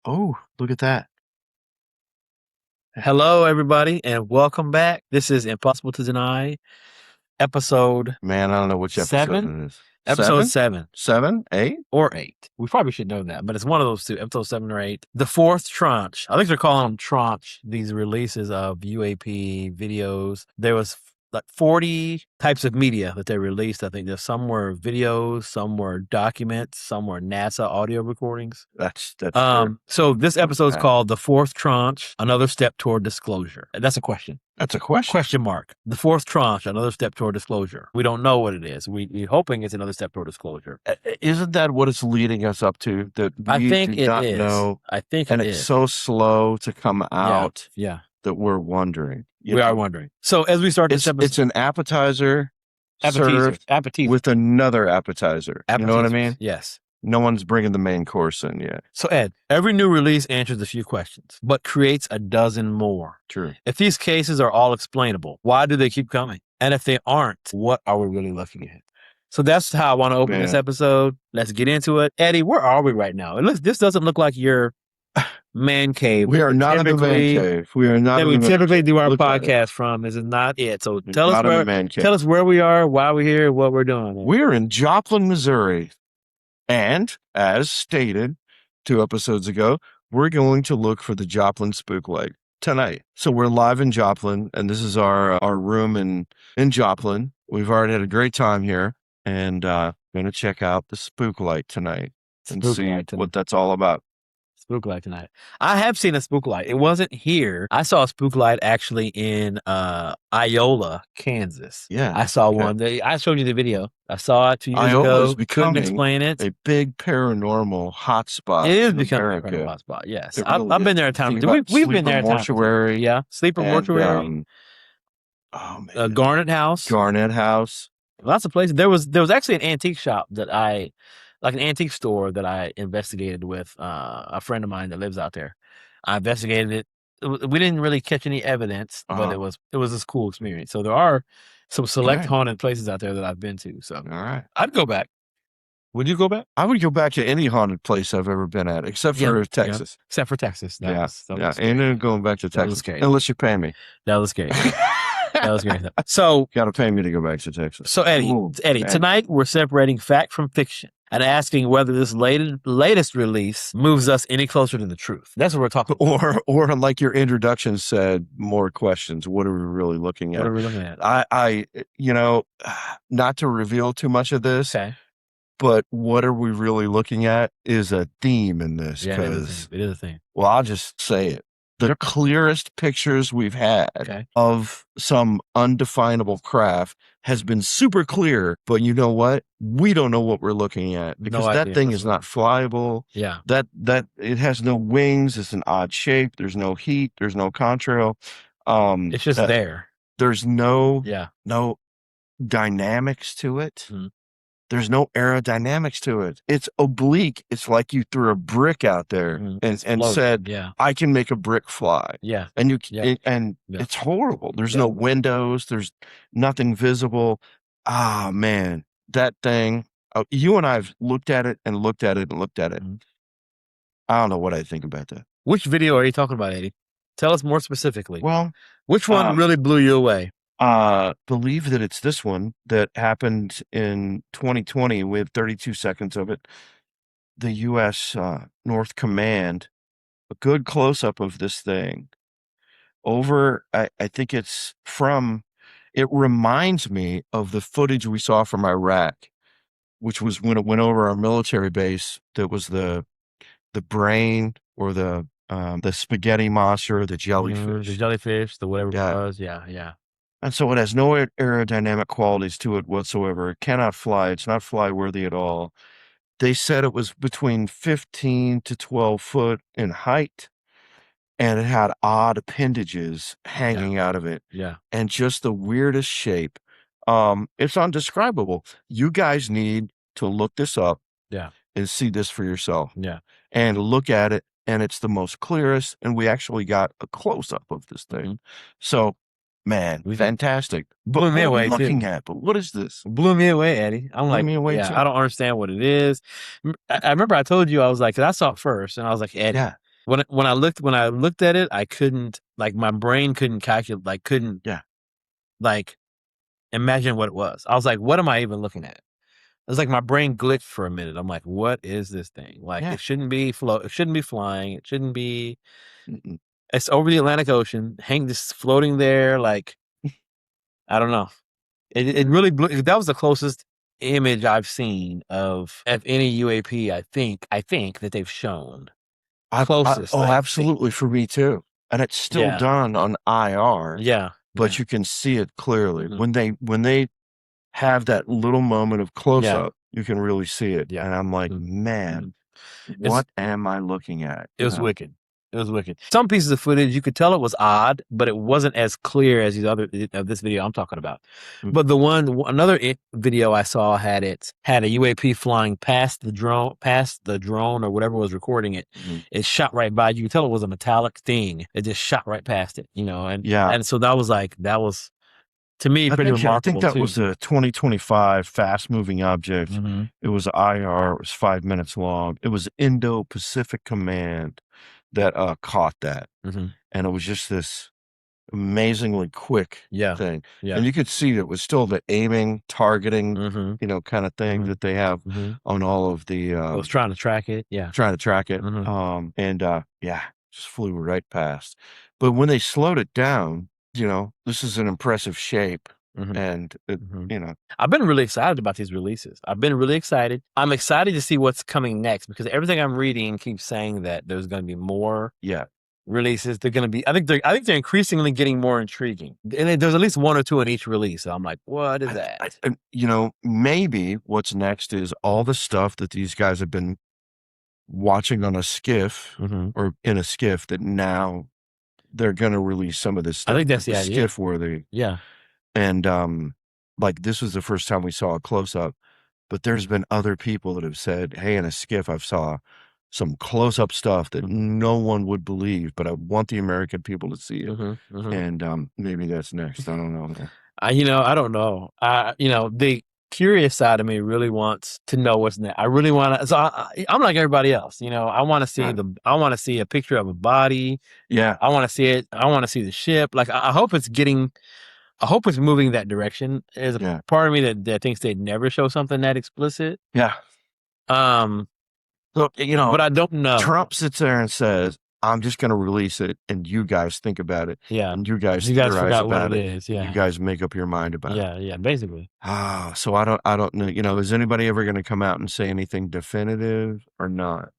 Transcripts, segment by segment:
Oh, look at that. Hello, everybody, and welcome back. This is Impossible to Deny, episode Man, I don't know which episode 7. it is. Episode 7? 7 7? 8? or 8. We probably should know that, but it's one of those two, episode 7 or 8. The fourth tranche. I think they're calling them tranche, these releases of UAP videos. There was like 40 types of media that they released. I think there's some were videos, some were documents, some were NASA audio recordings. That's true. So this episode is Okay. called The Fourth Tranche, Another Step Toward Disclosure. That's a question. That's a question. Question mark. The fourth tranche, another step toward disclosure. We don't know what it is. We're hoping it's another step toward disclosure. Isn't that what it's leading us up to? That I we think do it not is. know, I think and it it's is. so slow to come out Yeah. that we're wondering. We are wondering. So as we start this episode, It's an appetizer served appetizer. with another appetizer. You know what I mean? Yes. No one's bringing the main course in yet. So Ed, every new release answers a few questions, but creates a dozen more. True. If these cases are all explainable, why do they keep coming? And if they aren't, what are we really looking at? So that's how I want to open this episode. Let's get into it. Eddie, where are we right now? This doesn't look like your man cave. We are not in the man cave. We are not. We typically do our podcast from. This is not it. So tell us where we are, why we're here, what we're doing. We're in Joplin, Missouri. And as stated 2 episodes ago, we're going to look for the Joplin Spook Light tonight. So we're live in Joplin, and this is our room in Joplin. We've already had a great time here, and going to check out the Spook Light tonight and see what that's all about. Spook light tonight. I have seen a spook light. It wasn't here. I saw a spook light actually in Iola, Kansas. Yeah, I saw one. I showed you the video. I saw it 2 years Iola's ago. Couldn't explain it. A big paranormal hotspot. It is becoming a paranormal hotspot. Yes, really I've been there a time. We've been there a time. Mortuary. Yeah, sleeper mortuary. Oh man, Garnet House. Garnet House. Lots of places. There was actually an antique shop that like an antique store that I investigated with a friend of mine that lives out there. I investigated it. We didn't really catch any evidence, but it was this cool experience. So there are some select haunted places out there that I've been to. So all right, I'd go back. Would you go back? I would go back to any haunted place I've ever been at, except for Texas. Yeah. Except for Texas. Ain't no going back to Texas unless you pay me. That was scary. That was great. So got to pay me to go back to Texas. So Eddie, tonight we're separating fact from fiction and asking whether this latest release moves us any closer to the truth. That's what we're talking about. Or like your introduction said, more questions. What are we really looking at? What are we looking at? I not to reveal too much of this, but what are we really looking at is a theme in this. Yeah, it is a theme. Well, I'll just say it. The clearest pictures we've had of some undefinable craft has been super clear, but you know what? We don't know what we're looking at because that thing is not flyable. Yeah. That it has no wings. It's an odd shape. There's no heat. There's no contrail. It's just there. There's no dynamics to it. Mm-hmm. There's no aerodynamics to it. It's oblique. It's like you threw a brick out there and said, I can make a brick fly. Yeah. And it's horrible. There's no windows. There's nothing visible. Ah, man, that thing. You and I have looked at it and looked at it and looked at it. Mm-hmm. I don't know what I think about that. Which video are you talking about, Eddie? Tell us more specifically. Well, which one really blew you away? Believe that it's this one that happened in 2020 with 32 seconds of it. The U.S. North Command, a good close-up of this thing. I think it's it reminds me of the footage we saw from Iraq, which was when it went over our military base. That was the brain or the spaghetti monster, or the jellyfish. The whatever it was. Yeah. And so it has no aerodynamic qualities to it whatsoever. It cannot fly. It's not fly-worthy at all. They said it was between 15 to 12 foot in height, and it had odd appendages hanging out of it. Yeah. And just the weirdest shape. It's undescribable. You guys need to look this up and see this for yourself. Yeah. And look at it, and it's the most clearest, and we actually got a close-up of this thing. Mm-hmm. So, man, fantastic. Blew me away, looking at, but what is this? Blew me away, Eddie. I'm like, I don't understand what it is. I remember I told you, I was like, 'cause I saw it first, and I was like, Eddie, when I looked at it, I couldn't, like, my brain couldn't calculate, like, couldn't Yeah. like imagine what it was. I was like, what am I even looking at? It was like my brain glitched for a minute. I'm like, what is this thing? Like, Yeah. it shouldn't be it shouldn't be flying. It shouldn't be. Mm-mm. It's over the Atlantic Ocean, just floating there. Like, I don't know. It really blew. That was the closest image I've seen of any UAP. I think that they've shown. Closest, Oh, I think. absolutely, for me too. And it's still Yeah. done on IR, Yeah. but Yeah. you can see it clearly. Mhm. When they have that little moment of close Yeah. up, you can really see it. Yeah. And I'm like, Mhm. man, Mhm. It's what am I looking at? It was wicked. It was wicked. Some pieces of footage, you could tell it was odd, but it wasn't as clear as these other of this video I'm talking about. Mm, But another video I saw had a UAP flying past the drone or whatever was recording it. mhm. It shot right by. You could tell it was a metallic thing. It just shot right past it, Yeah. and so that was to me pretty I think remarkable that too. was a 2025 fast moving object. Mm-hmm. It was IR, it was 5 minutes long. It was Indo-Pacific Command that caught that. Mm-hmm. And it was just this amazingly quick Yeah. thing. Yeah. And you could see it was still the aiming, targeting, Mm-hmm. kind of thing Mm-hmm. that they have Mm-hmm. on all of the I was trying to track it. Yeah. trying to track it. Mm-hmm. And yeah, just flew right past. But when they slowed it down, this is an impressive shape. Mm-hmm. And it, Mm-hmm. I've been really excited about these releases. I've been really excited. I'm excited to see what's coming next because everything I'm reading keeps saying that there's going to be more yeah. releases. They're going to be. I think they're increasingly getting more intriguing. And there's at least one or two in each release. So I'm like, what is that? Maybe what's next is all the stuff that these guys have been watching on a skiff Mm-hmm. or in a skiff that now they're going to release some of this stuff. I think that's the idea. Skiff worthy. Yeah. And like this was the first time we saw a close up, but there's been other people that have said, hey, in a skiff, I've saw some close up stuff that no one would believe, but I want the American people to see it. Mm-hmm. Mm-hmm. And maybe that's next. I don't know. I don't know. The curious side of me really wants to know what's next. I really want to. So I'm like everybody else. I want to see I want to see a picture of a body. Yeah. I want to see it. I want to see the ship. Like I hope it's moving that direction. There's a part of me that thinks they'd never show something that explicit. Yeah. So, but I don't know. Trump sits there and says, I'm just going to release it and you guys think about it. Yeah. And you guys forgot about what it is. Yeah. You guys make up your mind about it. Yeah. Yeah. Basically. So I don't know, is anybody ever going to come out and say anything definitive or not?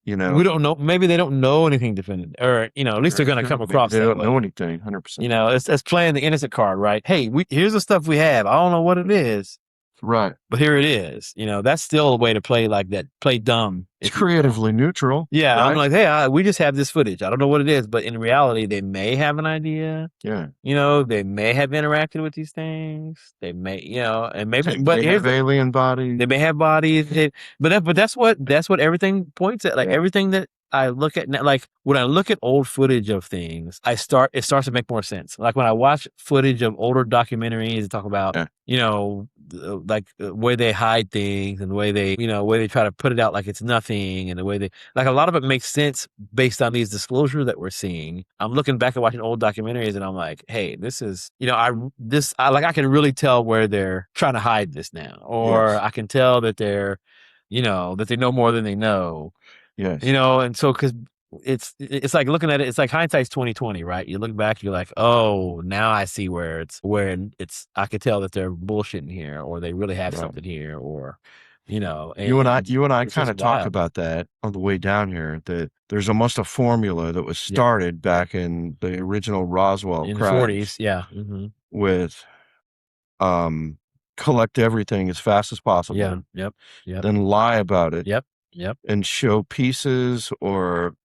We don't know. Maybe they don't know anything definitive, or at least they're going to come across. They don't know anything. 100%. It's playing the innocent card, right? Hey, here's the stuff we have. I don't know what it is, right? But here it is. That's still a way to play like that. Play dumb. It's creatively neutral. Yeah, right? I'm like, hey, we just have this footage. I don't know what it is, but in reality, they may have an idea. Yeah. They may have interacted with these things. They may, and maybe, but they have alien bodies. They may have bodies, but that's what everything points at. Like everything that I look at now, like when I look at old footage of things, it starts to make more sense. Like when I watch footage of older documentaries that talk about, like the way they hide things and the way they try to put it out like it's nothing, and the way like a lot of it makes sense based on these disclosures that we're seeing. I'm looking back and watching old documentaries and I'm like, hey, this is, I can really tell where they're trying to hide this now, or I can tell that they're, that they know more than they know. Yes. And so because it's like looking at it, it's like hindsight's 2020, right? You look back, you're like, oh, now I see where I could tell that they're bullshitting here, or they really have something here, or you and I kind of talk about that on the way down here, that there's almost a formula that was started back in the original Roswell in crash, the 40s, with collect everything as fast as possible, then lie about it, and show pieces or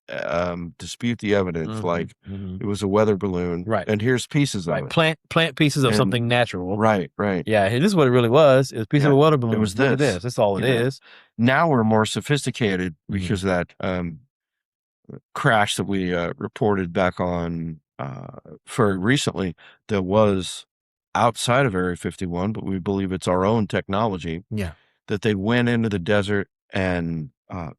dispute the evidence, like it was a weather balloon, right? And here's pieces of it, plant pieces of something natural, right? Yeah, this is what it really was. It was a piece of a weather balloon. It was Look at this. That's all it is. Now we're more sophisticated because of that crash that we reported back on very recently. That was outside of Area 51, but we believe it's our own technology. Yeah, that they went into the desert and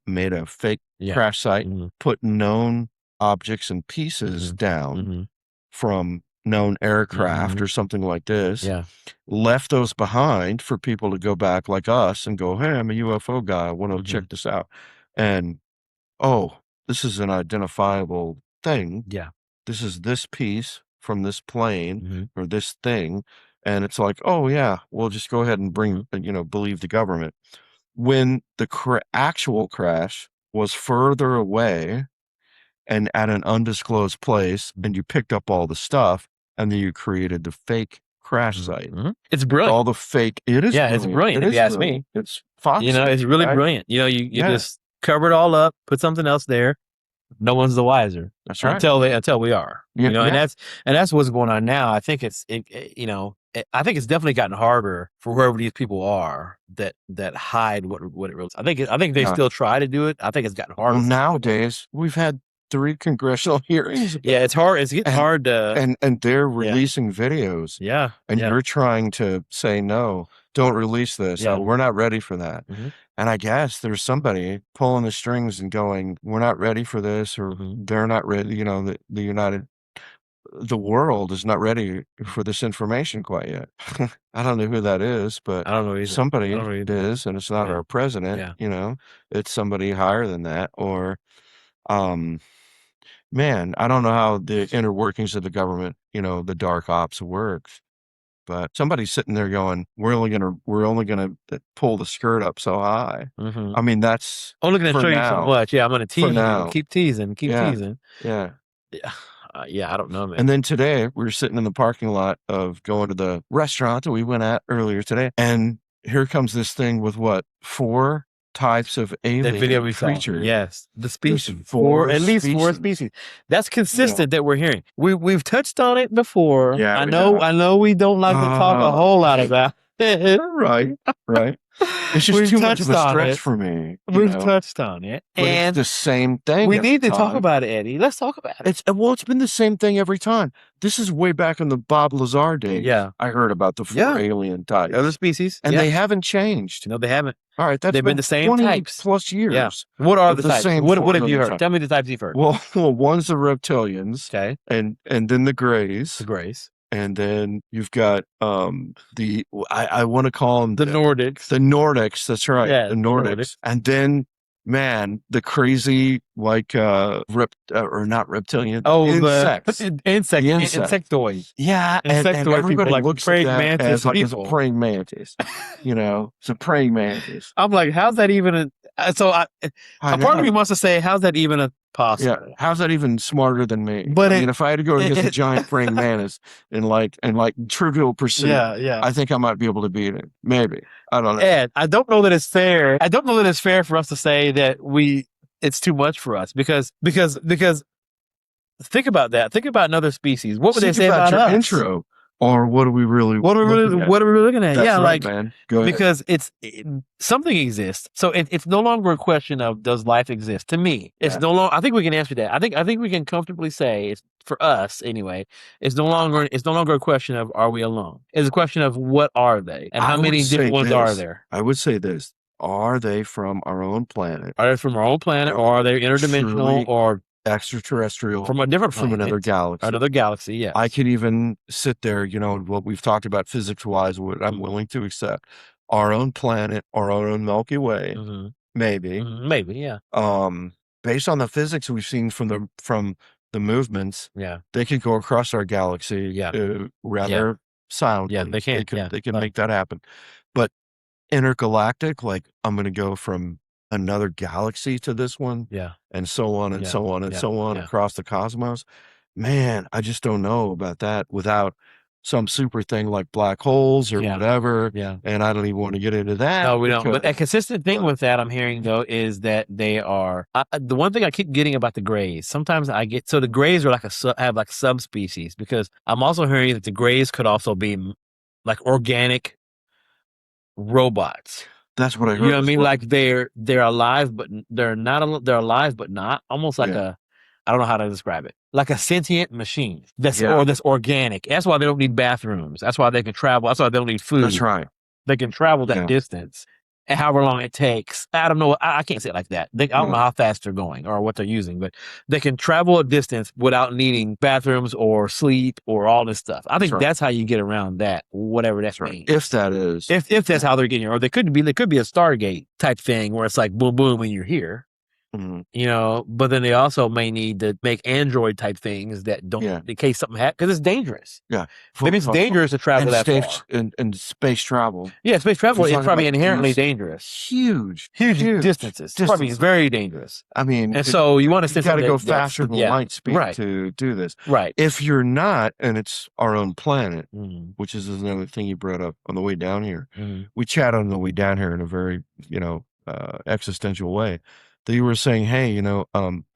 made a fake crash site, put known objects and pieces down from known aircraft or something like this. Yeah. Left those behind for people to go back like us and go, hey, I'm a UFO guy. I want to check this out. And, oh, this is an identifiable thing. Yeah. This is this piece from this plane or this thing. And it's like, oh, yeah, we'll just go ahead and bring, believe the government. When the actual crash was further away and at an undisclosed place, and you picked up all the stuff, and then you created the fake crash site. It's brilliant. All the fake. It is. Yeah, brilliant. It's brilliant. If you ask me, it's Fox. It's really brilliant. You just cover it all up, put something else there. No one's the wiser. That's right. Until we are. And that's what's going on now. I think I think it's definitely gotten harder for wherever these people are that hide what it really is. I think they still try to do it. I think it's gotten harder. Well, nowadays we've had 3 congressional hearings. Yeah, it's hard. It's getting hard to and they're releasing videos. Yeah. And you're trying to say no, don't release this. Yeah. We're not ready for that. And I guess there's somebody pulling the strings and going, we're not ready for this, or they're not ready. The world is not ready for this information quite yet. I don't know who that is, but I don't know either. somebody is, and it's not our president. Yeah. It's somebody higher than that, or man, I don't know how the inner workings of the government, the dark ops works, but somebody's sitting there going, we're only gonna pull the skirt up so high. I mean, that's only gonna show you so much. Yeah, I'm gonna tease you. Keep teasing. Yeah. Yeah, I don't know, man. And then today we were sitting in the parking lot of going to the restaurant that we went at earlier today, and here comes this thing with 4 types of alien creatures. Yes, the species. At least 4 species. That's consistent that we're hearing. We've touched on it before. Yeah, I know we don't like to talk a whole lot about it. Right. It's just too much of a stretch for me. We've touched on it. But and it's the same thing. We need to talk about it, Eddie. Let's talk about it. It's been the same thing every time. This is way back in the Bob Lazar days. Yeah. I heard about the 4 alien types. Other species. And they haven't changed. No, they haven't. All right, they've been the same 20 types plus years. Yeah. What are the types? What have you heard? Tell me the types you've heard. Well, one's the reptilians. Okay. And then the grays. The grays. And then you've got I want to call them the Nordics. The Nordics, that's right. Yeah, the Nordics. And then the crazy not reptilian. Insects. Insectoids. Yeah, and everybody like looks praying at that mantis as like people. It's a praying mantis. It's a praying mantis. I'm like, how's that even a part of me wants to say, how's that even a possible? Yeah, how's that even smarter than me? But if I had to go against a giant praying mantis in like Trivial Pursuit, I think I might be able to beat it. Maybe. I don't know. Ed, I don't know that it's fair. I don't know that it's fair for us to say that it's too much for us because think about that. Think about another species. What would they say about your us? Intro. Or what are we really looking at? That's yeah, right, man. Go ahead. Because something exists. So it's no longer a question of does life exist. To me, it's no longer. I think we can answer that. I think we can comfortably say it's for us anyway. It's no longer a question of are we alone. It's a question of what are they and how many different ones are there. I would say this: are they from our own planet? Are they from our own planet, or are they interdimensional, or extraterrestrial from a different planet, from another galaxy? Another galaxy, yeah. I could even sit there, what we've talked about physics-wise, what I'm willing to accept. Our own planet, our own Milky Way, maybe. Maybe, yeah. Based on the physics we've seen from the movements, they could go across our galaxy rather silently. Yeah, they can. They can make that happen. But intergalactic, like I'm going to go from another galaxy to this one, and so on and so on and so on across the cosmos. Man, I just don't know about that without some super thing like black holes or whatever. Yeah. And I don't even want to get into that. No, we don't. But a consistent thing with that I'm hearing though is that they are the one thing I keep getting about the grays. Sometimes the grays are have like subspecies, because I'm also hearing that the grays could also be like organic robots. That's what I heard. You know what I mean? Like they're alive, but they're not. They're alive, but not. Almost like I don't know how to describe it. Like a sentient machine that's organic. That's why they don't need bathrooms. That's why they can travel. That's why they don't need food. That's right. They can travel that distance. and however long it takes. I don't know. I can't say it like that. I don't know how fast they're going or what they're using, but they can travel a distance without needing bathrooms or sleep or all this stuff. I think that's how you get around that, whatever that means. If that is. If that's how they're getting here. Or they could be a Stargate type thing where it's like boom, boom, when you're here. But then they also may need to make Android type things that don't, in case something happens, because it's dangerous. Yeah. Maybe it's dangerous to travel that far. And space travel. Yeah, space travel is probably inherently dangerous. Huge distances. Probably very dangerous. I mean, and so you want to got to go faster than light speed to do this. Right. If you're not, and it's our own planet, which is another thing you brought up on the way down here. We chat on the way down here in a very, existential way. That you were saying, hey,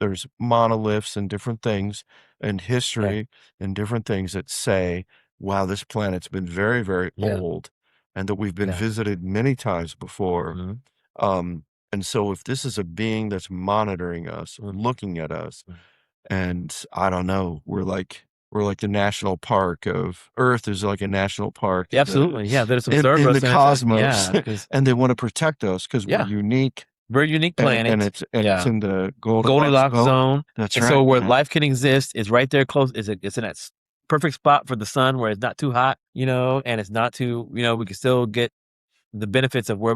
there's monoliths and different things and history and different things that say, wow, this planet's been very, very old and that we've been visited many times before. And so if this is a being that's monitoring us or looking at us, and I don't know, we're like the national park of Earth is like a national park. Absolutely. There's in the cosmos. And they want to protect us because we're unique. Very unique planet. And it's in the Goldilocks zone. That's right. So where life can exist is right there close. It's in that perfect spot for the sun where it's not too hot, and it's not too, we can still get the benefits of where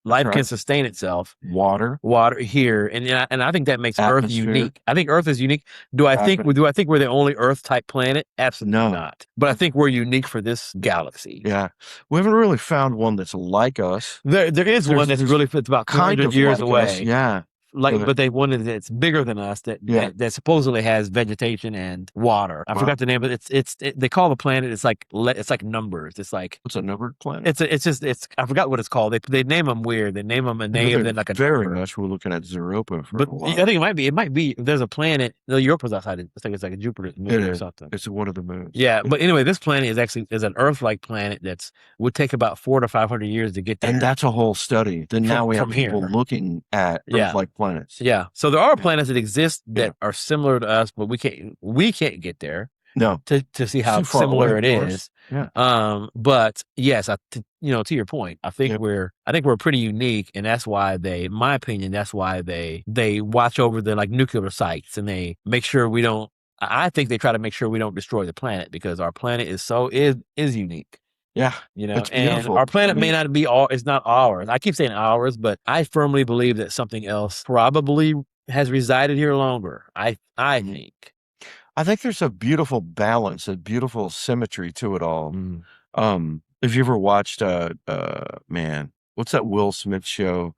life can sustain itself. Water here. And I think that makes Earth unique. I think Earth is unique. Do I think we're the only Earth type planet? Absolutely not. But I think we're unique for this galaxy. Yeah. We haven't really found one that's like us. There is one that's really fits about 200 years away. Us. Yeah. But they wanted that's bigger than us that supposedly has vegetation and water. I forgot the name, but they call the planet. It's like numbers. It's like what's a numbered planet? It's I forgot what it's called. They name them weird. They name them a name then like a very number. much. We're looking at Europa for but a while. I think it might be. There's a planet. No, Europa's outside. I think it's like a Jupiter moon or something. It's one of the moons. Yeah, but anyway, this planet is an Earth-like planet would take about 400 to 500 years to get there. And that's a whole study. Then now we have people looking at Earth-like planets. Yeah. So there are planets that exist that are similar to us, but we can't get there. No. To see how similar it is. Yeah. But yes, to your point, I think we're pretty unique, and that's why in my opinion, that's why they watch over the like nuclear sites and they make sure we don't. I think they try to make sure we don't destroy the planet because our planet is unique. Yeah. It's beautiful. And our planet may not be it's not ours. I keep saying ours, but I firmly believe that something else probably has resided here longer. I think. I think there's a beautiful balance, a beautiful symmetry to it all. If you ever watched what's that Will Smith show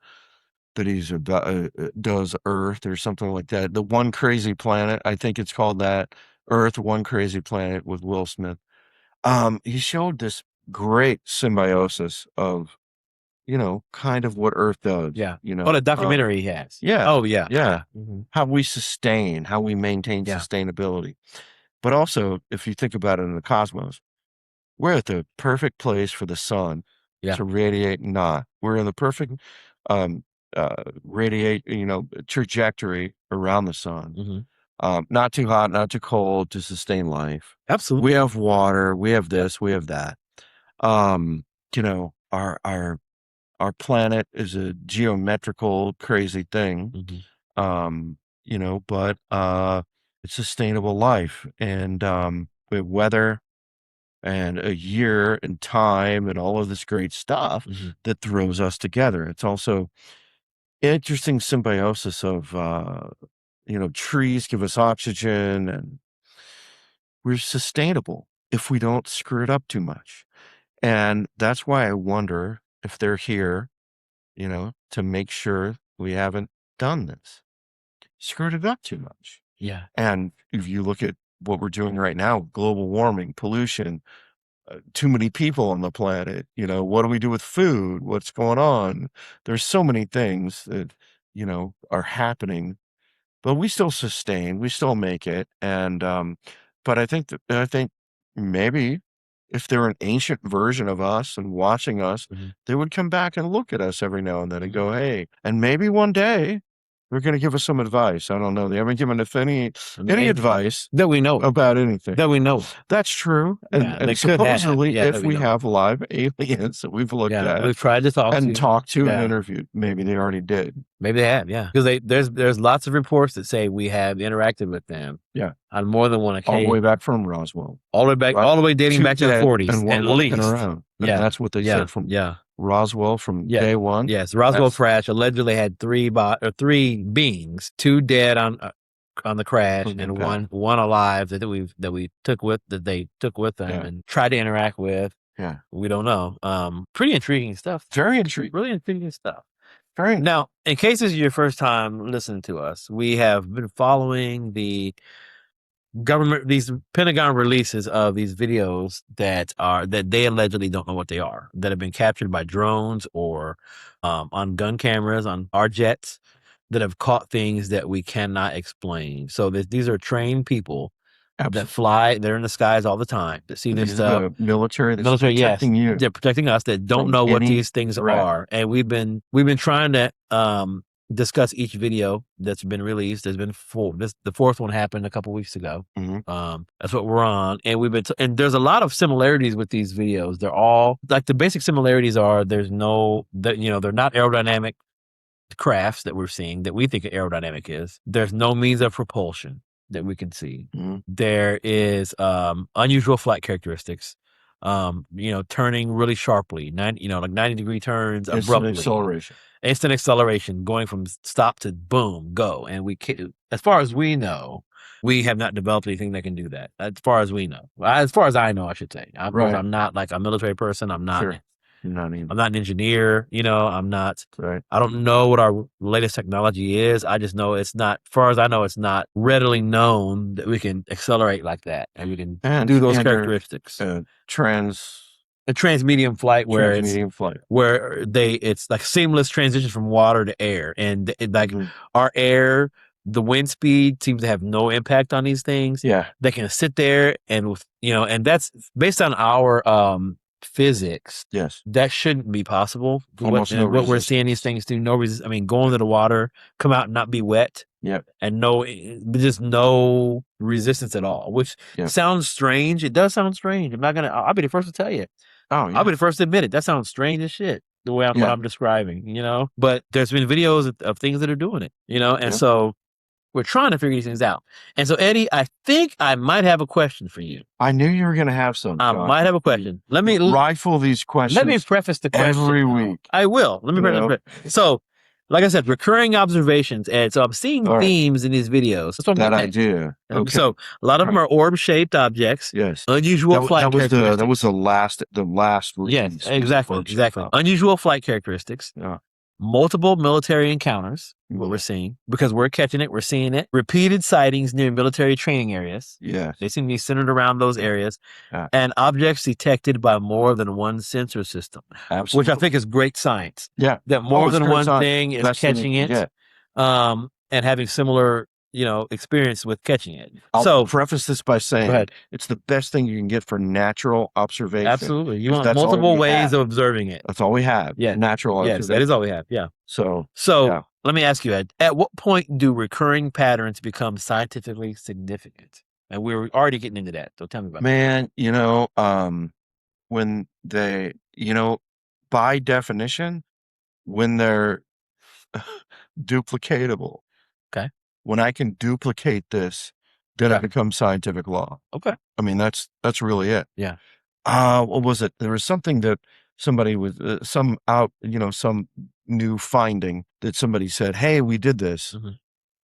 that he's about does Earth or something like that? The One Crazy Planet, I think it's called that. Earth, One Crazy Planet with Will Smith. He showed this great symbiosis of kind of what Earth does. Yeah. What a documentary he has. Yeah. Oh, yeah. Yeah. How we maintain sustainability. But also, if you think about it in the cosmos, we're at the perfect place for the sun to radiate and not. We're in the perfect trajectory around the sun. Not too hot, not too cold to sustain life. Absolutely. We have water, we have this, we have that. Our planet is a geometrical crazy thing. But it's sustainable life and we have weather and a year and time and all of this great stuff that throws us together. It's also interesting symbiosis of trees give us oxygen and we're sustainable if we don't screw it up too much. And that's why I wonder if they're here, to make sure we haven't done this, screwed it up too much. Yeah. And if you look at what we're doing right now, global warming, pollution, too many people on the planet, what do we do with food? What's going on? There's so many things that, are happening, but we still sustain, we still make it. And, but I think maybe if they're an ancient version of us and watching us, they would come back and look at us every now and then and go, hey, and maybe one day They're going to give us some advice. I don't know. They haven't given us any advice that we know about anything. That we know. That's true. And supposedly, if we have live aliens that we've looked at, we've tried to talk and interviewed, maybe they already did. Maybe they have, because there's lots of reports that say we have interacted with them. Yeah, on more than one occasion. All the way back from Roswell. All the way dating back to the 40s, and at least. Around. Yeah, that's what they said from Roswell from day one. Yes, Roswell crash allegedly had three beings, 2 dead on the crash, and one alive that they took with them and tried to interact with. Yeah, we don't know. Pretty intriguing stuff. Very intriguing. Really intriguing stuff. Very. Now, in case this is your first time listening to us, we have been following the these Pentagon releases of these videos that they allegedly don't know what they are, that have been captured by drones or on gun cameras on our jets, that have caught things that we cannot explain. So these are trained people that fly. They're in the skies all the time that see this stuff. Military, protecting you. They're protecting us, that don't know what these things are. And we've been trying to discuss each video that's been released. There's been 4. The 4th one happened a couple weeks ago. Mm-hmm. That's what we're on, and we've been and there's a lot of similarities with these videos. They're all like, the basic similarities are they're not aerodynamic crafts that we're seeing that we think aerodynamic is. There's no means of propulsion that we can see. Mm-hmm. There is unusual flight characteristics. Turning really sharply, 90-degree turns abruptly. Instant acceleration, going from stop to boom, go. And as far as we know, we have not developed anything that can do that. As far as we know, as far as I know, I should say. I'm not like a military person. I'm not. Sure. I'm not an engineer. I'm not. Right. I don't know what our latest technology is. I just know it's not. As far as I know, it's not readily known that we can accelerate like that, and we can do those characteristics. A transmedium flight where it's like seamless transition from water to air, and our air, the wind speed seems to have no impact on these things. Yeah, they can sit there and and that's based on our physics. Yes, that shouldn't be possible. What we're seeing these things do, no resistance. I mean, go into the water, come out and not be wet. Yep. And just no resistance at all, which sounds strange. It does sound strange. I'll be the first to tell you. Oh, yeah. I'll be the first to admit it. That sounds strange as shit, the way what I'm describing, But there's been videos of things that are doing it, and so we're trying to figure these things out. And so, Eddie, I think I might have a question for you. I knew you were going to have some. I might have a question. Let me rifle these questions. Let me preface the question every week. I will. Let me preface. So, like I said, recurring observations, and so I'm seeing themes in these videos. That's what idea. Okay. So a lot of them are orb-shaped objects. Yes. Unusual flight characteristics. That was the last. Yes, exactly. Unusual flight characteristics. Yeah. Multiple military encounters, what we're seeing, because we're catching it, we're seeing it. Repeated sightings near military training areas. Yes. They seem to be centered around those areas. Yeah. And objects detected by more than one sensor system. Absolutely. Which I think is great science. Yeah. That more than one thing is catching it. And having similar experience with catching it. I'll preface this by saying it's the best thing you can get for natural observation. Absolutely. You want multiple ways of observing it. That's all we have. Yeah. Natural observation. Yes, that is all we have. Yeah. So let me ask you, Ed, at what point do recurring patterns become scientifically significant? And we're already getting into that. So tell me about that. Man, when they, by definition, when they're duplicatable. Okay. When I can duplicate this, then it becomes scientific law. Okay. I mean, that's really it. Yeah. What was it? There was something that somebody with some new finding that somebody said, "Hey, we did this,"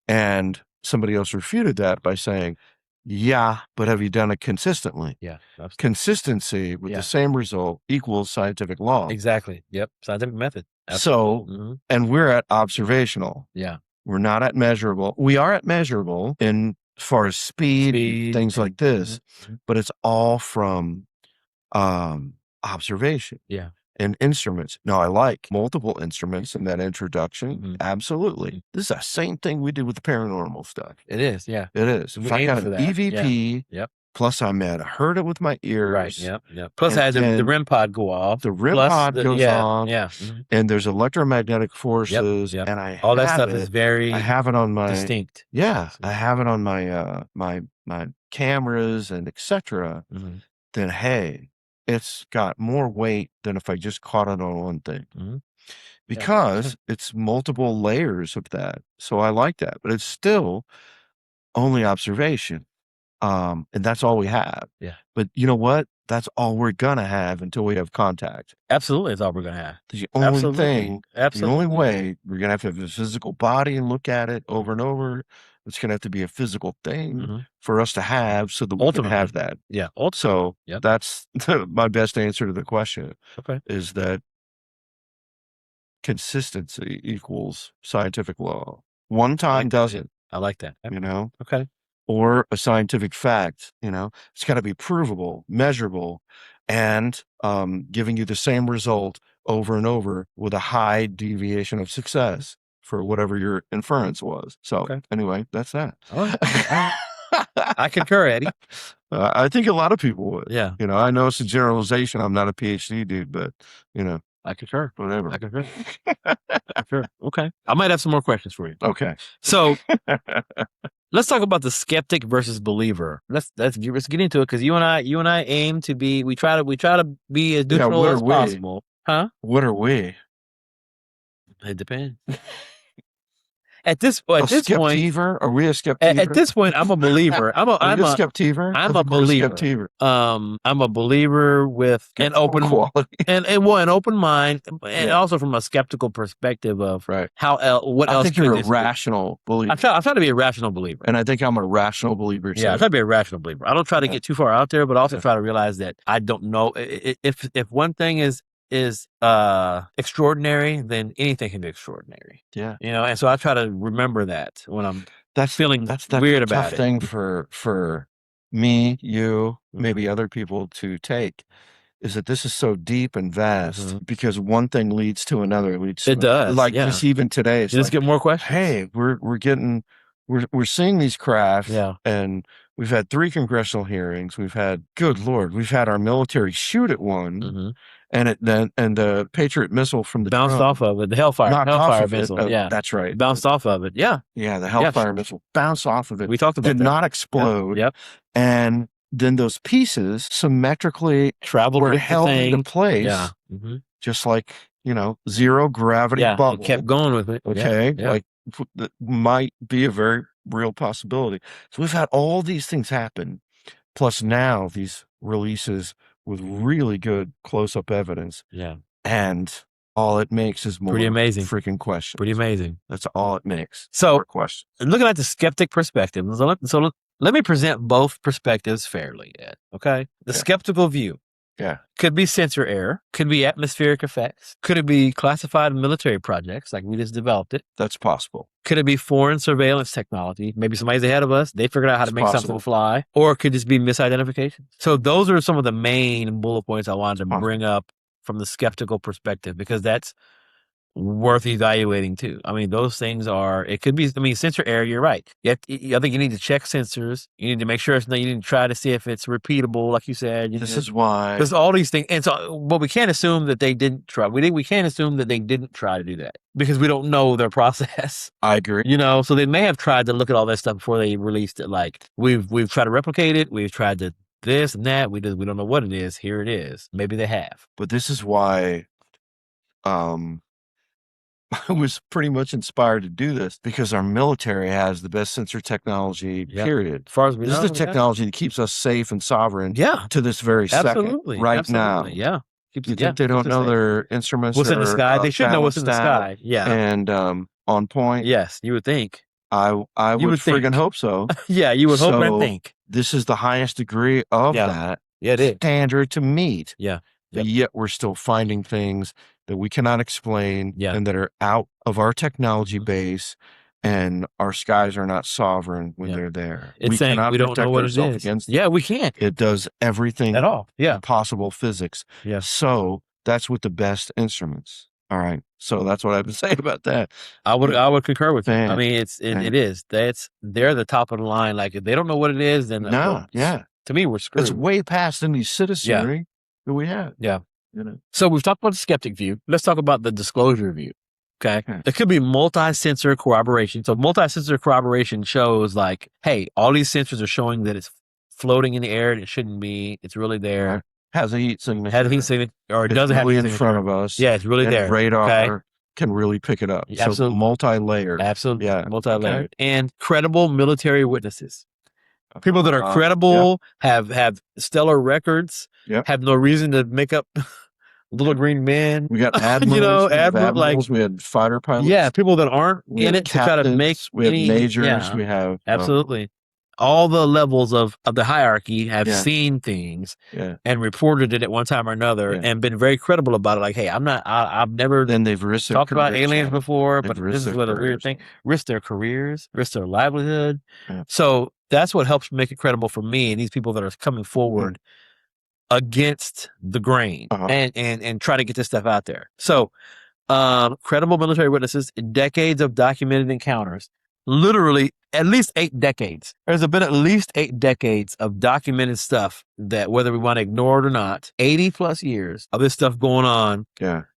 and somebody else refuted that by saying, "Yeah, but have you done it consistently?" Yeah. Absolutely. Consistency with the same result equals scientific law. Exactly. Yep. Scientific method. Absolutely. So, and we're at observational. Yeah. We're not at measurable. We are at measurable in as far as speed things like this, but it's all from observation. Yeah. And instruments. Now, I like multiple instruments in that introduction. Absolutely. This is the same thing we did with the paranormal stuff. It is, yeah. It is. If I got an EVP Plus, I heard it with my ears. Right. Yep. Yep. Plus, And I had the then REM pod go off. the REM Plus, pod goes on, Yeah. and there's electromagnetic forces, Yep. and I All that have stuff is it. very I have it on my distinct. yeah. I have it on my my cameras and etc. Mhm. Then hey, it's got more weight than if I just caught it on one thing. Mhm. Because it's multiple layers of that. So I like that, but it's still only observation. And that's all we have. Yeah. But you know what? That's all we're gonna have until we have contact. Absolutely, it's all we're gonna have. The only thing, the Absolutely. only way we're gonna have to have a physical body and look at it over and over. It's gonna have to be a physical thing for us to have so that we can have that. Yeah. So Yep. that's my best answer to the question. Okay. Is that consistency equals scientific law. One time doesn't. I like that. You know? Okay. Or a scientific fact, it's got to be provable, measurable, and giving you the same result over and over with a high deviation of success for whatever your inference was. So anyway, that's that. All right. I concur, Eddie. I think a lot of people would. Yeah. I know it's a generalization. I'm not a PhD dude, but I concur. Whatever. I concur. Sure. Okay. I might have some more questions for you. Okay. So let's talk about the skeptic versus believer. Let's get into it because you and I aim to be. We try to be as neutral as possible. Huh? What are we? It depends. At this point, are we a skeptiver? At this point, I'm a believer. I'm a skeptiver. I'm a believer. I'm a believer with an open quality and an open mind, and also from a skeptical perspective of how what else. I think you're a rational believer. I try to be a rational believer, and I think I'm a rational believer too. Yeah, I try to be a rational believer. I don't try to get too far out there, but also try to realize that I don't know if one thing is extraordinary, then anything can be extraordinary. Yeah. And so I try to remember that when I'm feeling that's weird about tough it. thing for me, you, maybe other people to take is that this is so deep and vast because one thing leads to another. It does. Like just even today. You just get more questions. Hey, we're seeing these craft and we've had 3 congressional hearings. We've had, good Lord, we've had our military shoot at one. And the Patriot missile from the bounced off of it, the Hellfire missile. That's right. Bounced off of it. Yeah. Yeah, the Hellfire missile bounced off of it. We talked about did not explode. Yep. And then those pieces symmetrically traveled held into place. Yeah. Just like, zero gravity bubble. It kept going with it. Okay. Like that might be a very real possibility. So we've had all these things happen. Plus now these releases with really good close-up evidence. Yeah. And all it makes is more pretty amazing freaking questions. Pretty amazing. That's all it makes. So questions. Looking at the skeptic perspective, so let me present both perspectives fairly, Ed. Okay. The skeptical view. Yeah. Could be sensor error, could be atmospheric effects, could it be classified military projects like we just developed it? That's possible. Could it be foreign surveillance technology? Maybe somebody's ahead of us. They figured out how to make something fly. Or it could just be misidentification. So those are some of the main bullet points I wanted to bring up from the skeptical perspective, because that's worth evaluating too. I mean, those things it could be, sensor error, you're right. I think you need to check sensors. You need to make sure you need to try to see if it's repeatable, like you said. This is why. There's all these things. And so, but we can't assume that they didn't try. We can't assume that they didn't try to do that because we don't know their process. I agree. So they may have tried to look at all that stuff before they released it. Like we've tried to replicate it. We've tried to this and that. We don't know what it is. Here it is. Maybe they have. But this is why, I was pretty much inspired to do this because our military has the best sensor technology, period. As far as we know, this is the technology that keeps us safe and sovereign to this very second, now. Yeah. You think they don't know their instruments? What's in the sky? They should know what's in the sky. Yeah. And on point. Yes, you would think. I would friggin' hope so. Yeah, you would hope and think. This is the highest degree of that it is. Standard to meet. Yeah. But yet we're still finding things that we cannot explain and that are out of our technology base, and our skies are not sovereign when they're there. It's saying we don't know what it is. Against we can't. It does everything at all. Possible physics. Yeah. So that's with the best instruments. All right. So that's what I have to say about that. I would concur with you. I mean, it is. They're the top of the line. Like if they don't know what it is, then to me, we're screwed. It's way past any citizenry that we have. Yeah. You know? So we've talked about the skeptic view. Let's talk about the disclosure view. Okay. It could be multi-sensor corroboration. So multi-sensor corroboration shows like, hey, all these sensors are showing that it's floating in the air and it shouldn't be. It's really there. Right. Has a heat signature. Has a heat signature, or it doesn't really have a heat in front of us. Yeah, it's really and there. Radar can really pick it up. Absolutely. So multi-layered. Absolutely. Yeah. Multi-layered. Okay. And credible military witnesses. People that are credible, have stellar records, have no reason to make up little green men. We got admirals, admirals, we had fighter pilots. Yeah, people that aren't we in it captains, to try to make we have majors, we have absolutely. All the levels of the hierarchy have seen things and reported it at one time or another and been very credible about it. Like, hey, I've never talked about aliens before, but this is what a weird thing. Risk their careers, risk their livelihood. Yeah. So that's what helps make it credible for me and these people that are coming forward against the grain and try to get this stuff out there. So credible military witnesses, decades of documented encounters. Literally at least 8 decades. There's been at least 8 decades of documented stuff that, whether we want to ignore it or not, 80 plus years of this stuff going on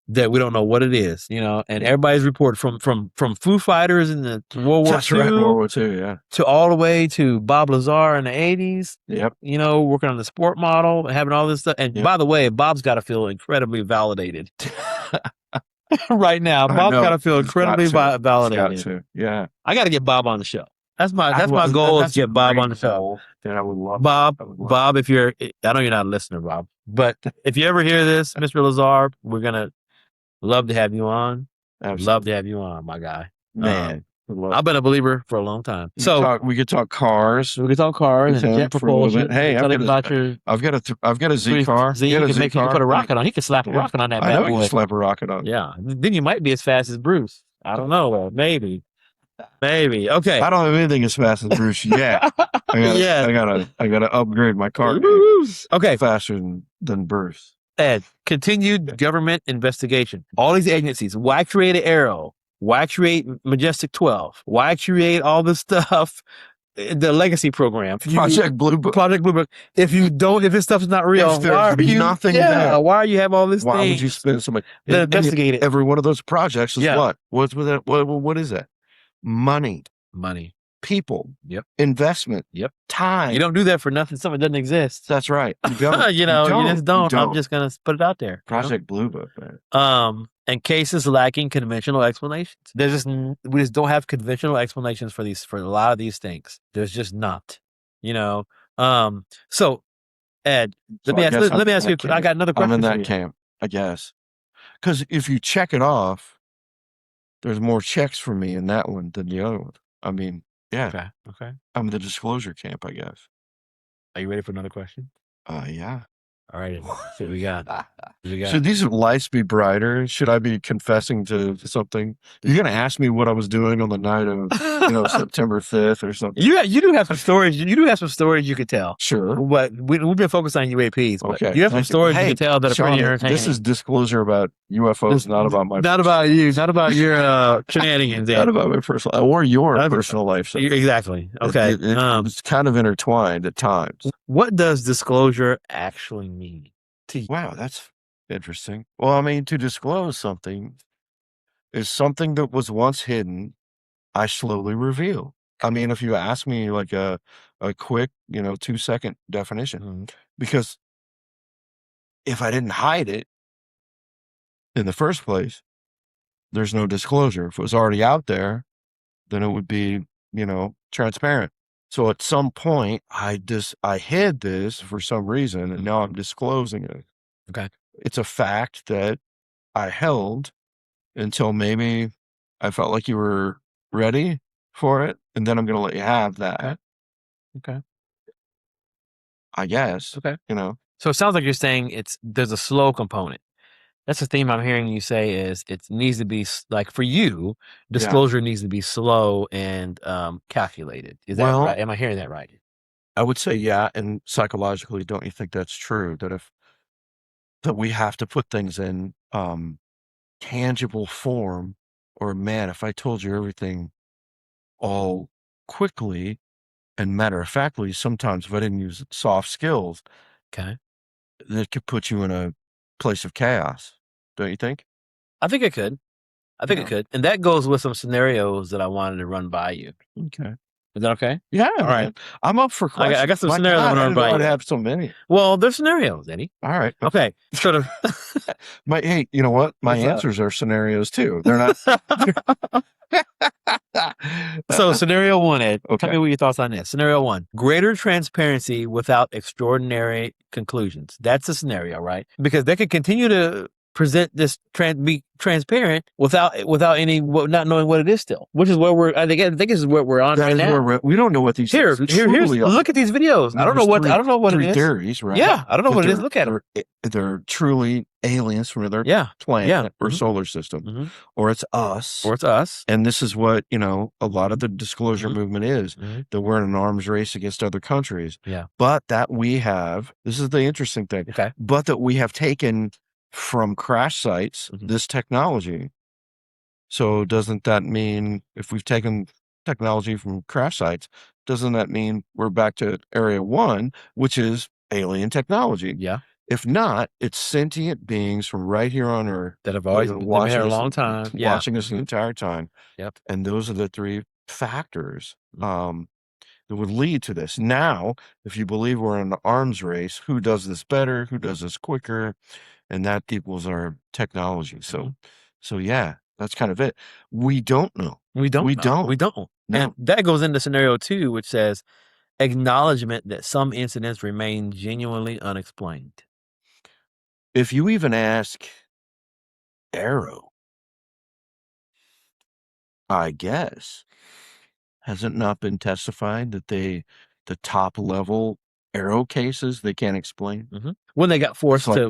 that we don't know what it is, you know, and everybody's reported from Foo Fighters in the World War II, World War II, to all the way to Bob Lazar in the 80s, you know, working on the sport model, having all this stuff. And by the way, Bob's got to feel incredibly validated. Right now, Bob's got to feel incredibly validated. Yeah, I got to get Bob on the show. That's my goal, is to get Bob on the show. Yeah, I would love Bob, if you're, I know you're not a listener, Bob, but if you ever hear this, Mr. Lazar, we're gonna love to have you on. Absolutely. Love to have you on, my guy. Man, I've been a believer for a long time. We could talk cars. We could talk cars and jet propulsion. Hey, I've got a Z car. Z, you can put a rocket on. He can slap a rocket on that bad boy. I know you can slap a rocket on. Yeah, then you might be as fast as Bruce. I don't know. Maybe. Okay. I don't have anything as fast as Bruce yet. I gotta upgrade my car. Okay. Faster than Bruce. Ed, continued government investigation. All these agencies. Why create an Arrow? Why create Majestic 12? Why create all this stuff? The legacy program. Project Bluebook. If this stuff is not real, why are you nothing there? Why you have all this Why would you spend so much? Investigate it. Every one of those projects is what? What's with that? What is that? Money. People. Yep. Investment. Yep. Time. You don't do that for nothing. Something doesn't exist. That's right. You don't. you just don't. I'm just gonna put it out there. Project Bluebook, man. And cases lacking conventional explanations. We just don't have conventional explanations for a lot of these things. There's just not. You know. So Ed, let me ask you. I got another question. I'm in that camp, I guess. Because if you check it off, there's more checks for me in that one than the other one. I mean, yeah. Okay. I'm in the disclosure camp, I guess. Are you ready for another question? Yeah. All right. So we got. Should these lights be brighter? Should I be confessing to something? You're gonna ask me what I was doing on the night of, September 5th or something. You do have some stories. You do have some stories you could tell. Sure. But we've been focused on UAPs. But okay. You have some stories you can tell that are pretty entertaining. This is disclosure about UFOs, not about my. Not about you. Not about your shenanigans. Not about my personal or your personal life. So exactly. Okay. It's kind of intertwined at times. What does disclosure actually mean to you? Wow, that's interesting. Well, I mean, to disclose something is something that was once hidden, I slowly reveal. I mean, if you ask me like a quick, 2-second definition, because if I didn't hide it in the first place, there's no disclosure. If it was already out there, then it would be, transparent. So at some point, I hid this for some reason, and now I'm disclosing it. Okay. It's a fact that I held until maybe I felt like you were ready for it, and then I'm going to let you have that. Okay. I guess. Okay. So it sounds like you're saying there's a slow component. That's the theme I'm hearing you say is it needs to be like for you, disclosure needs to be slow and calculated. Is that right? Am I hearing that right? I would say, yeah. And psychologically, don't you think that's true? That we have to put things in tangible form, or man, if I told you everything all quickly And matter of factly, sometimes if I didn't use soft skills, Okay. that could put you in a place of chaos. Don't you think? I think it could. I think Yeah. it could. And that goes with some scenarios that I wanted to run by you. Okay. Is that okay? Yeah, All man. right. I'm up for I questions. got some My scenarios I'm God, gonna I run didn't know by I'd you. have so many. Well, they're scenarios, Eddie. All right. Okay. So the Hey, you know what? My What's up? answers are scenarios too. They're not. So scenario 1, Ed. Tell Okay. me what your thoughts on this. Scenario 1: greater transparency without extraordinary conclusions. That's a scenario, right? Because they could continue to present this be transparent without any not knowing what it is still, which is where I think this is where we're on That right is now. where we don't know what these Here's truly are. look at these videos. I don't know what three it is. theories, right? Yeah, I don't know That what it is. Look at them. they're truly aliens from another Yeah, planet or mhm, solar system, mhm. or it's us. Or it's us. And this is what, a lot of the disclosure Mhm. movement is, Mhm. that we're in an arms race against other countries. Yeah. But that we have, this is the interesting thing, Okay. but that we have taken from crash sites Mhm. this technology. So doesn't that mean if we've taken technology from crash sites, doesn't that mean we're back to Area 1, which is alien technology? Yeah. If not, it's sentient beings from right here on Earth That have that always have been been here watching a us, long time. Yeah. watching us the Mhm. entire time. Yep. And those are the three factors Mhm. that would lead to this. Now, if you believe we're in an arms race, who does this better? Who does this quicker? And that equals our technology. So, Mhm. so yeah, that's kind of it. We don't know. We don't We know. don't. We don't. No. And that goes into scenario 2, which says acknowledgement that some incidents remain genuinely unexplained. If you even ask Arrow, I guess, has it not been testified that the top level Arrow cases they can't explain? Mhm. When they got forced to the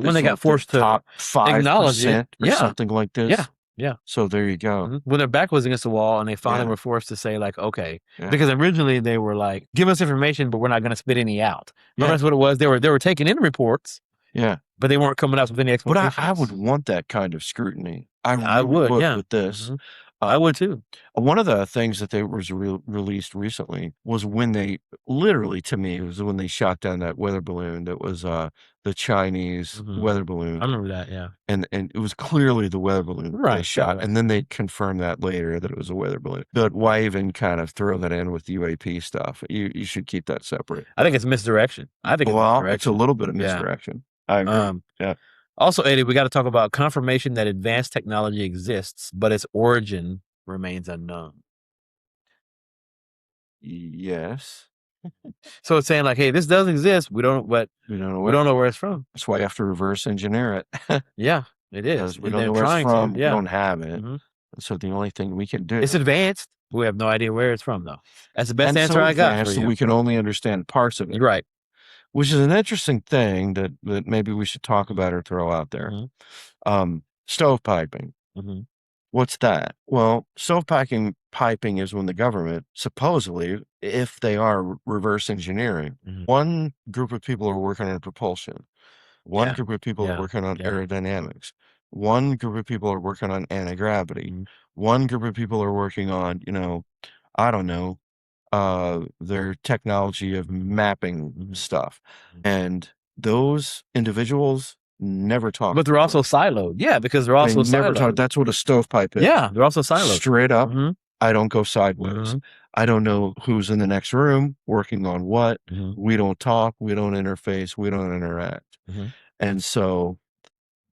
top acknowledge it. 5% or Yeah. something like this. Yeah. Yeah. So there you go. Mhm. When their back was against the wall and they finally Yeah. were forced to say, like, okay, Yeah. because originally they were like, give us information, but we're not going to spit any out. Remember, Yeah. that's what it was. They were taking in reports, Yeah. but they weren't coming up with any But explanations. I would want that kind of scrutiny. I I really would, yeah. with this. Mhm. I would too. One of the things that they was released recently was when they literally, to me, it was when they shot down that weather balloon that was the Chinese Mhm. weather I balloon, remember that. Yeah. and it was clearly the weather balloon that they Right. shot, Right. and then they confirmed that later that it was a weather balloon. But why even kind of throw that in with UAP stuff? You should keep that separate. I think it's misdirection. I think it's Well, it's a misdirection. little bit of Yeah. misdirection. I agree. Yeah. Also, Eddie, we got to talk about confirmation that advanced technology exists, but its origin remains unknown. Yes. So it's saying like, hey, this does exist. We don't know where it's from. That's why you have to reverse engineer it. Yeah, it is. Because we And don't they're know where it's trying from. to. We Yeah. don't have it. Mhm. So the only thing we can do, It's advanced. We have no idea where it's from, though. That's the best and answer so I got for advanced that you. we can only understand parts of it. You're right. Which is an interesting thing that maybe we should talk about or throw out there. Stovepiping. Mhm. What's that? Well, piping is when the government, supposedly, if they are reverse engineering, Mhm. one group of people are working on propulsion. One Yeah. group of people are Yeah. working on Yeah. aerodynamics. One group of people are working on anti-gravity. Mhm. One group of people are working on, I don't know, their technology of mapping Mhm. stuff. Mhm. And those individuals never talk. But they're also siloed. Yeah, because they're also They never talk. siloed. That's what a stovepipe is. Yeah, they're also siloed. Straight up, Mhm. I don't go sideways. Mhm. I don't know who's in the next room working on what. Mhm. We don't talk. We don't interface. We don't interact. Mhm. And so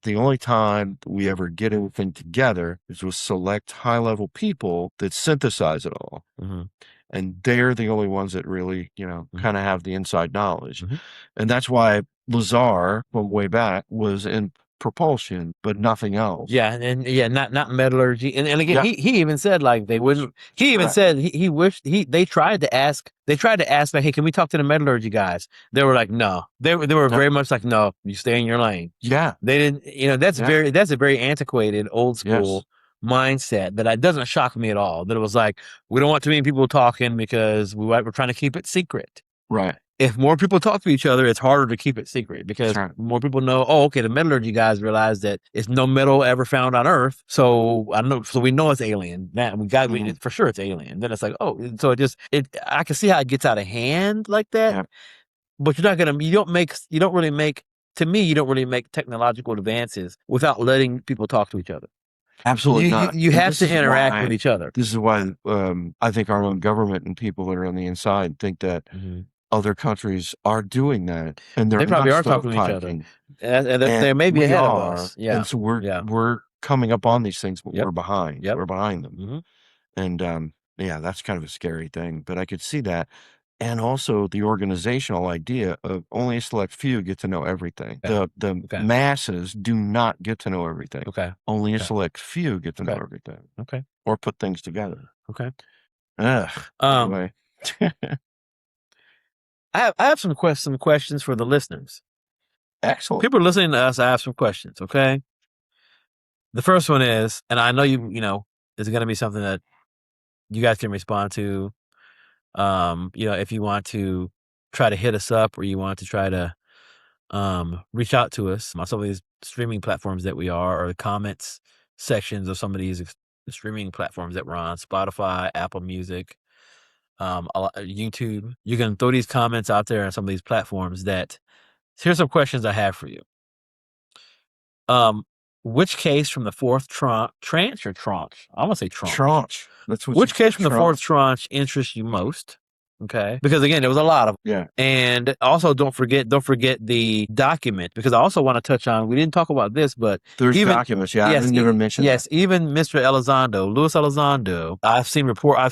the only time we ever get anything together is with select high-level people that synthesize it all. Mhm. And they're the only ones that really, Mhm. kind of have the inside knowledge. Mhm. And that's why Lazar, from way back, was in propulsion, but nothing else. Yeah, and not metallurgy. And again, Yeah. he even said like they wouldn't. He even Right. said he wished they tried to ask like, hey, can we talk to the metallurgy guys? They were like, no. They were No. very much like, no, you stay in your lane. Yeah. They didn't. That's Yeah. that's a very antiquated, old school mindset that doesn't shock me at all. That it was like we don't want too many people talking because we're trying to keep it secret. Right. if more people talk to each other, it's harder to keep it secret because That's right. more people know, oh, okay, the metallurgy guys realize that it's no metal ever found on Earth. So we know it's alien. Now for sure it's alien. Then it's like, oh, so I can see how it gets out of hand like that. Yeah. But you don't really make technological advances without letting people talk to each other. Absolutely not. You And have this to is interact why- with each other. This is why I think our own government and people that are on the inside think that other countries are doing that, and They probably not are talking to each other. stovepiling. And they may be we ahead of are, us. Yeah. and so we're coming up on these things, but we're behind. We're behind them, and yeah, that's kind of a scary thing. But I could see that, and also the organizational idea of only a select few get to know everything. Okay. The masses do not get to know everything. Okay. Only a select few get to know Okay. everything. Okay. Or put things together. Okay. Anyway. I have some questions for the listeners. Excellent. People listening to us, I have some questions. Okay. The first one is, and I know is going to be something that you guys can respond to. If you want to try to hit us up or you want to try to reach out to us on some of these streaming platforms that we are, or the comments sections of some of these streaming platforms that we're on, Spotify, Apple Music, YouTube. You can throw these comments out there on some of these platforms. Here's some questions I have for you. Which case from the fourth tranche or tranche? I'm gonna say tranche. Tranche. That's what. Which case from the fourth tranche interests you most? Okay, because again, there was a lot of them. Yeah, and also don't forget the document, because I also want to touch on. We didn't talk about this, but there's documents. Yeah, I never mentioned. Yes, that. Even Mr. Luis Elizondo, I've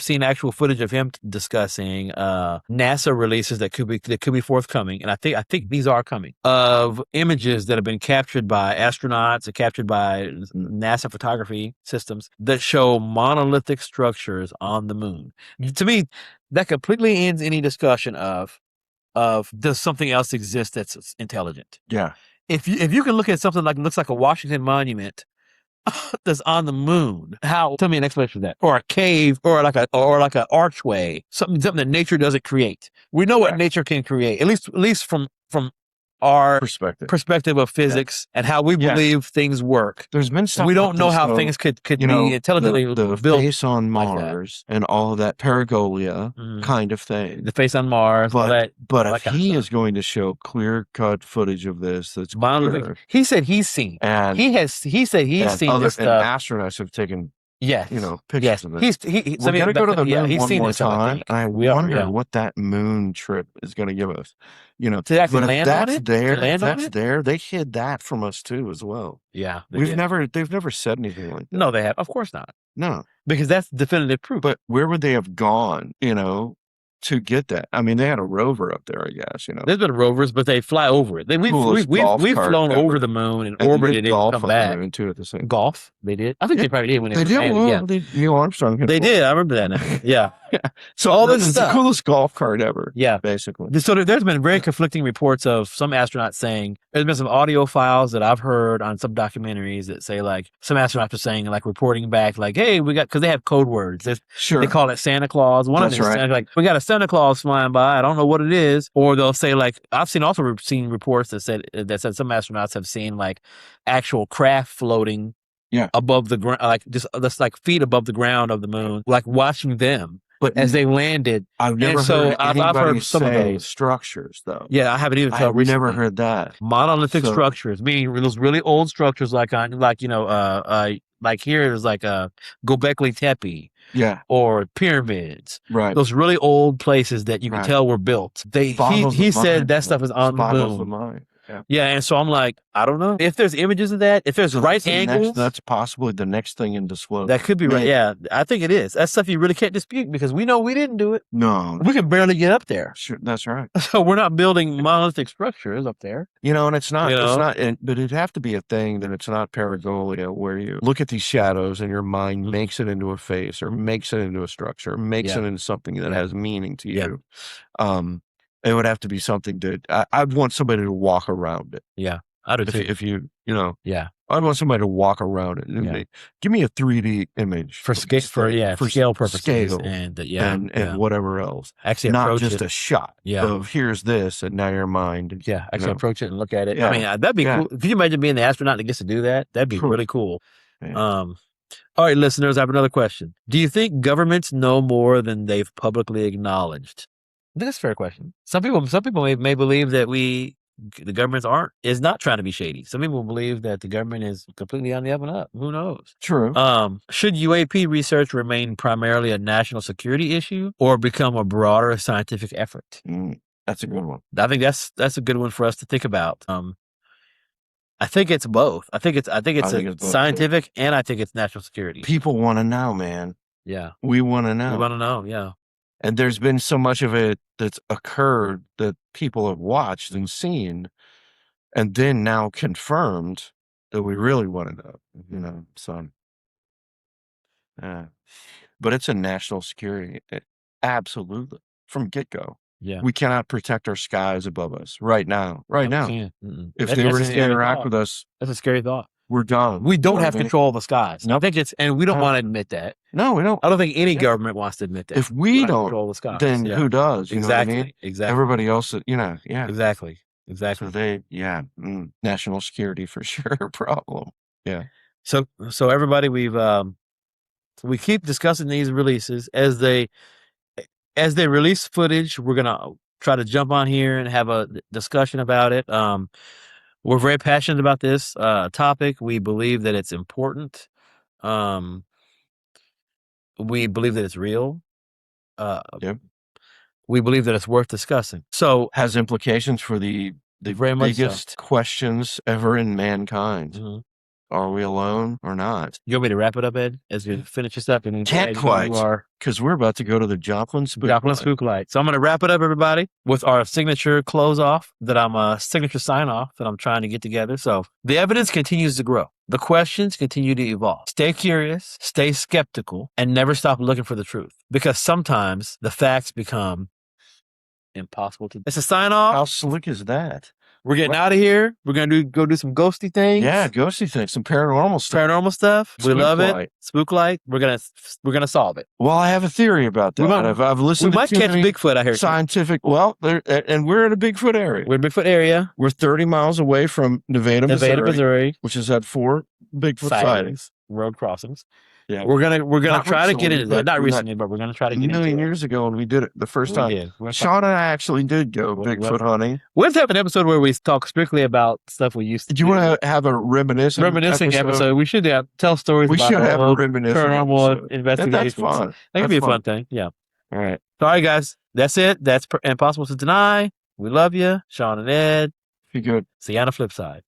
seen actual footage of him discussing NASA releases that could be forthcoming, and I think these are coming, of images that have been captured by astronauts and captured by NASA photography systems that show monolithic structures on the moon. To me, that completely ends any discussion of does something else exist that's intelligent? Yeah. If you can look at something looks like a Washington Monument that's on the moon, tell me an explanation for that, or a cave, or like a archway, something that nature doesn't create. We know what nature can create, at least from our perspective of physics and how we believe things work. There's been stuff we don't know how things could be intelligently the built. Face on Mars and all of that paragolia kind of thing. The Face on Mars, but if he is going to show clear-cut footage of this, that's clear. He said he's seen. And he said he's seen this stuff. And astronauts have taken pictures of it. We're going to go to the moon one more time. I wonder what that moon trip is going to give us. To actually land on it? There. They hid that from us too, as well. Yeah, they've never said anything like that. No, they have. Of course not. No, because that's definitive proof. But where would they have gone? To get that. I mean, they had a rover up there, I guess, There's been rovers, but they fly over it. We've flown over the moon and orbited it and come back. The moon too at the same. Golf, they did. I think they probably did when they did. Well, Neil Armstrong. They did. I remember that now. Yeah. So all this is the coolest golf cart ever. Yeah, basically. So there's been very conflicting reports of some astronauts saying, there's been some audio files that I've heard on some documentaries that say some astronauts are saying reporting back hey, we got, because they have code words. They call it Santa Claus. One of them is we got a Santa Claus flying by. I don't know what it is. Or they'll say I've seen reports that said some astronauts have seen actual craft floating above the ground, just feet above the ground of the moon, watching them. But as they landed, I've never heard anybody say structures, though. Yeah, I haven't even. I've never heard that. Monolithic structures, meaning those really old structures, here is Göbekli Tepe. Yeah. Or pyramids. Right. Those really old places that you can tell were built. He said that stuff is on the moon. Yeah, and so I'm I don't know if there's images of that. If there's right angles, that's possibly the next thing in disclosure. That could be right. Yeah, I think it is. That's stuff you really can't dispute because we know we didn't do it. No, we can barely get up there. Sure, that's right. So we're not building monolithic structures up there. And it's not. It's not. But it'd have to be a thing that it's not paragolia, where you look at these shadows and your mind makes it into a face, or makes it into a structure, or makes it into something that has meaning to you. It would have to be something that I'd want somebody to walk around it. Yeah. I do If too. you know, Yeah. I'd want somebody to walk around it. Yeah. Give me a 3D image For of this scale, thing, for scale purposes, scale and and whatever else. actually Not approach just it. a shot Yeah. of here's this and now you're mine. And, Yeah, you actually know, approach it and look at it. I Yeah, mean, that'd be yeah. cool. Could you imagine being the astronaut that gets to do that? That'd be True. really cool. Yeah. All right, listeners, I have another question. Do you think governments know more than they've publicly acknowledged? I think that's a fair question. Some people may believe that the governments is not trying to be shady. Some people believe that the government is completely on the up and up. Who knows? True. Should UAP research remain primarily a national security issue or become a broader scientific effort? That's a good one. I think that's a good one for us to think about. I think it's both. I think it's scientific and I think it's national security. People want to know, man. Yeah. We want to know. We want to know, yeah. And there's been so much of it that's occurred that people have watched and seen and then now confirmed that we really want to know, you know, so. But it's a national security. Absolutely. From get-go. Yeah. We cannot protect our skies above us right now. Right now. If they were to interact with us, that's a scary thought. We're done. We don't have control of the skies. Nope. I think and we don't want to admit that. No, we don't. I don't think any government wants to admit that. If we don't control the skies, then who does? You know what I mean? Exactly. Everybody else, you know, yeah. Exactly. So national security for sure problem. Yeah. So everybody, we keep discussing these releases as they release footage. We're gonna try to jump on here and have a discussion about it. We're very passionate about this topic. We believe that it's important. We believe that it's real. We believe that it's worth discussing. So has implications for the biggest questions ever in mankind. Are we alone or not? You want me to wrap it up, Ed, as we finish this up? And can't quite, because we're about to go to the Joplin Spook Light. So I'm going to wrap it up, everybody, with our signature close off signature sign off that I'm trying to get together. So the evidence continues to grow. The questions continue to evolve. Stay curious, stay skeptical, and never stop looking for the truth, because sometimes the facts become impossible to. It's a sign off. How slick is that? We're getting out of here. We're gonna go do some ghosty things. Yeah, ghosty things, some paranormal stuff. We love it. Spook light. We're gonna solve it. Well, I have a theory about that. I've listened. We might catch Bigfoot out here. Scientific. Well, and we're in a Bigfoot area. We're in a Bigfoot area. We're 30 miles away from Nevada, Missouri, which has had 4 Bigfoot sightings, road crossings. Yeah, we're gonna try to get into that. Not recently, but we're gonna try to get into it. A million years ago when we did it the first time. Shawn and I actually did go Bigfoot hunting. We'll have an episode where we talk strictly about stuff we used to. Do you want to have a reminiscing episode? We should tell stories. We should have a reminiscing paranormal investigations. That's fun. That could be a fun thing. Yeah. All right. Sorry, guys. That's it. That's impossible to deny. We love you, Shawn and Ed. Be good. See you on the flip side.